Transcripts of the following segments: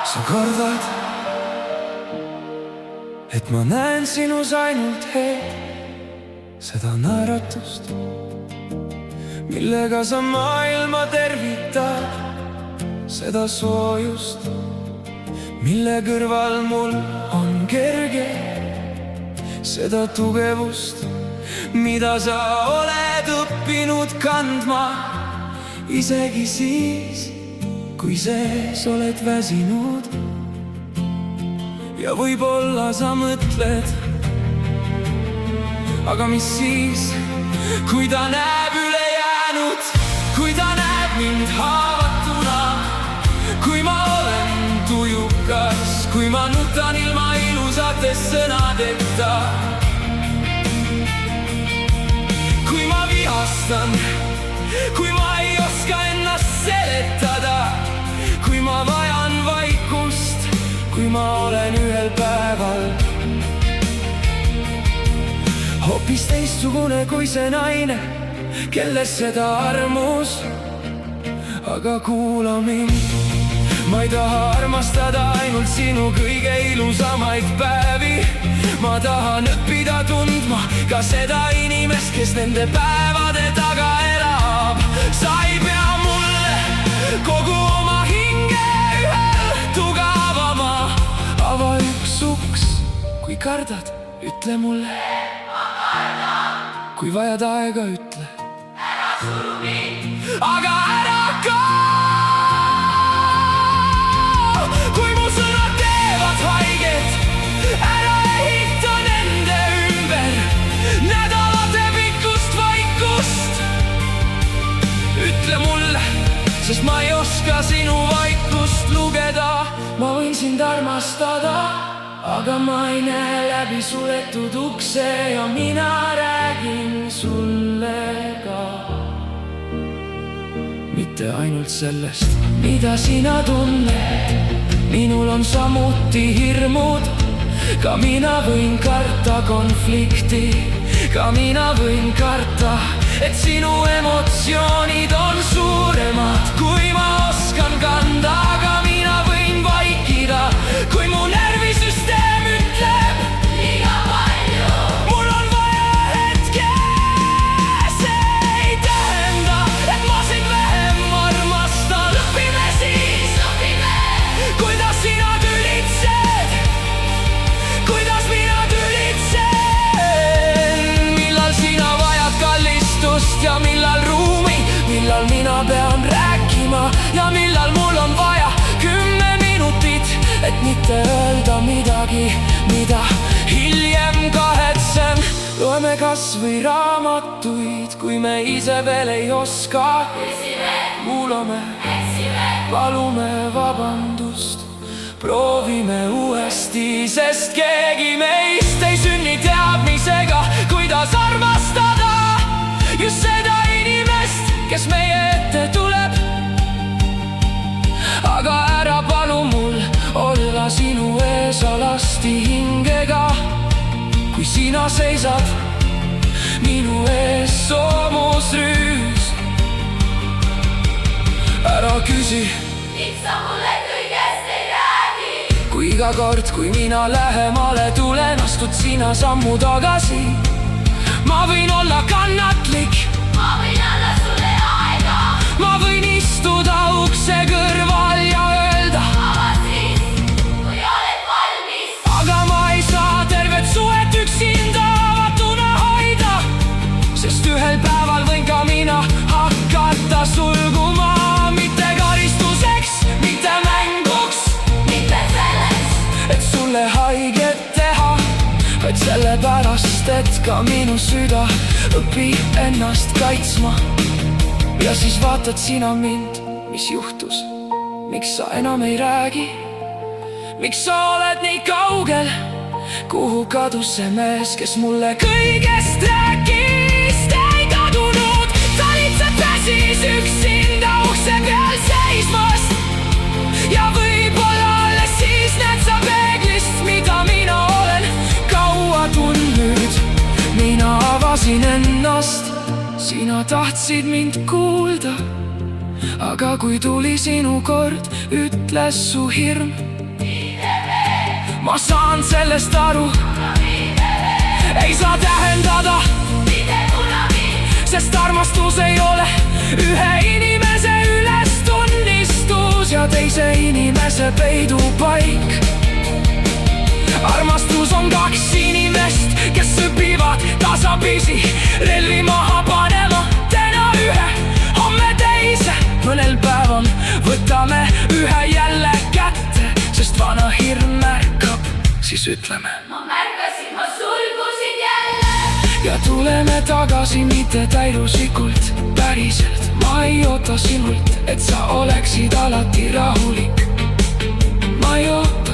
sa kardad, et ma näen sinus ainult seda naeratust, millega sa maailma tervitad, seda soojust, mille kõrval mul on kerge, seda tugevust, mida sa oled õppinud kandma, isegi siis, kui sees oled väsinud. Ja võib-olla sa mõtled, aga mis siis, kui ta näeb ülejäänud, kui ta näeb mind haavatuna, kui ma olen tujukas, kui ma nutan ilma ilusate sõnadeta, kui ma vihastan, kui ma ei oska ennast seletada, kui ma vajan vaikust, kui ma olen ühel päeval hoopis teistsugune kui see naine, kelles seda armus. Aga kuula mind, ma ei taha armastada ainult sinu kõige ilusamaid päevi. Ma tahan õppida tundma ka seda inimest, kes nende päevade taga elab. Sa ei pea mulle kogu oma hinge ühel tugevama. Ava üks uks, kui kardad, ütle mulle. Ma kardan. Kui vajad aega, ütle. Ära suru mind. Aga ära ka. Kui mu sõnad teevad haiget, ära ehita nende ümber nädalate pikkust vaikust. Ütle mulle, sest ma ei oska sinu vaikust lugeda. Ma võin sind armastada, aga ma ei näe läbi suletud ukse ja mina räägin sulle ka. Mitte ainult sellest, mida sina tunned, minul on samuti hirmud. Ka mina võin karta konflikti, ka mina võin karta, et sinu emotsioonid on suuremad, kui ma oskan kanda. Aga mina võin vaikida, kui mu närvisüsteem ütleb liiga palju. Mul on vaja hetke, see ei tähenda, et ma sind vähem armastan. Õpime siis, kuidas sina tülitsed, kuidas mina tülitsen. Millal sina vajad kallistust ja millal ruumi, millal mina pean rääkima ja millal mul on vaja 10 minutit, et mitte öelda midagi, mida hiljem kahetsen. Loeme kas või raamatuid, kui me ise veel ei oska. Kuulame, palume vabandust, proovime uuesti, sest keegi meist ei sünni teadmisega, kuidas armastada just seda inimest, kes meie ette tuleb. Aga ära palu mul olla sinu ees alasti hingega, kui sina seisad minu ees soomusrüüs. Ära küsi, miks sa mulle kõigest ei räägi. Kui iga kord, kui mina lähemale tulen, astud sina sammu tagasi. Ma võin olla kannatlik, ma võin anda sulle aega. Ma võin istuda ukse kõrval ja öelda ava siis, kui oled valmis. Aga ma ei saa tervet suhet üksinda avatuna hoida, sest ühel päeval võin ka mina hakata sulguma. Mitte karistuseks, mitte mänguks, mitte selleks, et sulle haiget teha, vaid sellepärast, et ka minu süda õpib ennast kaitsma. Ja siis vaatad sina mind, mis juhtus, miks sa enam ei räägi, miks sa oled nii kaugel, kuhu kadus see mees, kes mulle kõigest rääkis. Ei kadunud, sa lihtsalt väsis üksinda ukse peal seismas. Ja võib-olla alles siis näed sa peeglist, mida mina olen kaua tundnud. Mina avasin ennast, sina tahtsid mind kuulda, aga kui tuli sinu kord, ütles su hirm ma saan sellest aru, ei saa tähendada, sest armastus ei ole ühe inimese ülestunnistus ja teise inimese peidupaik. armastus on kaks inimest, kes õpivad tasapisi relvi maha panema. täna ühe, homme teise, mõnel päeval võtame ühe jälle kätte, sest vana hirm märkab, siis ütleme: ma märkasin, ma sulgusin jälle. ja tuleme tagasi mitte täiuslikult, päriselt. ma ei oota sinult, et sa oleksid alati rahulik. ma ei oota,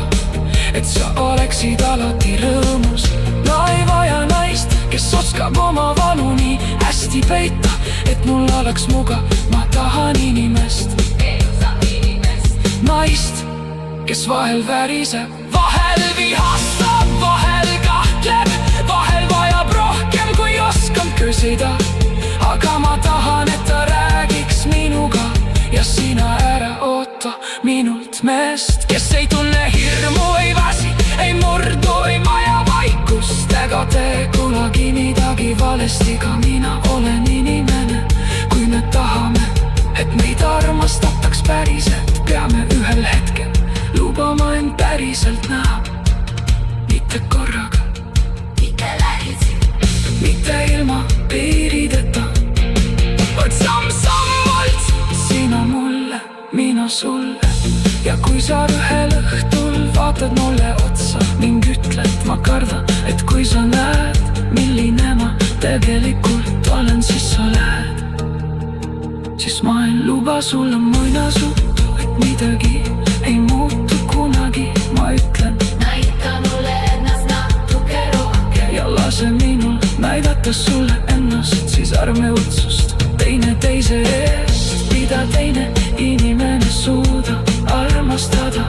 et sa oleksid alati rõõmus. ma ei vaja naist, kes oskab oma valu nii hästi peita, et mul oleks mugav. ma tahan inimest, naist, kes vahel väriseb, vahel vihastab, vahel kahtleb, vahel vajab rohkem kui oskan küsida. aga ma tahan, et ta räägiks minuga ja sina ära oota minult meest, kes ei tunne hirmu, ei väsi, ei murdu, ei vaja vaikust ega tee kunagi midagi valesti. ka mina olen inimene. kui me tahame, et meid armastataks päriselt, peame ühel hetkel lubama end päriselt näha. mitte korraga, mitte lähisi, mitte ilma piirideta, vaid samm-sammult. sina mulle, mina sulle. ja kui sa ühel õhtul vaatad mulle otsa ning ütled: ma kardan, et kui sa näed, milline ma tegelikult olen, siis sa lähed. siis ma ei luba sulle muinasjuttu, et midagi ei muutu kunagi. ma ütlen: näita mulle ennast natuke rohkem ja lase minul näidata sulle ennast. siis ärme otsust teineteise eest, mida teine inimene suudab armastada.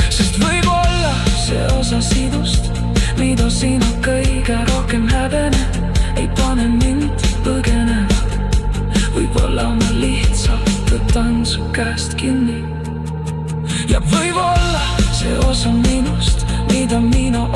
sest võib-olla see osa sinust, mida sina kõige rohkem häbened, ei pane mind põgenema. võib-olla ma lihtsalt võtan su käest kinni. ja võib-olla see osa minust, mida mina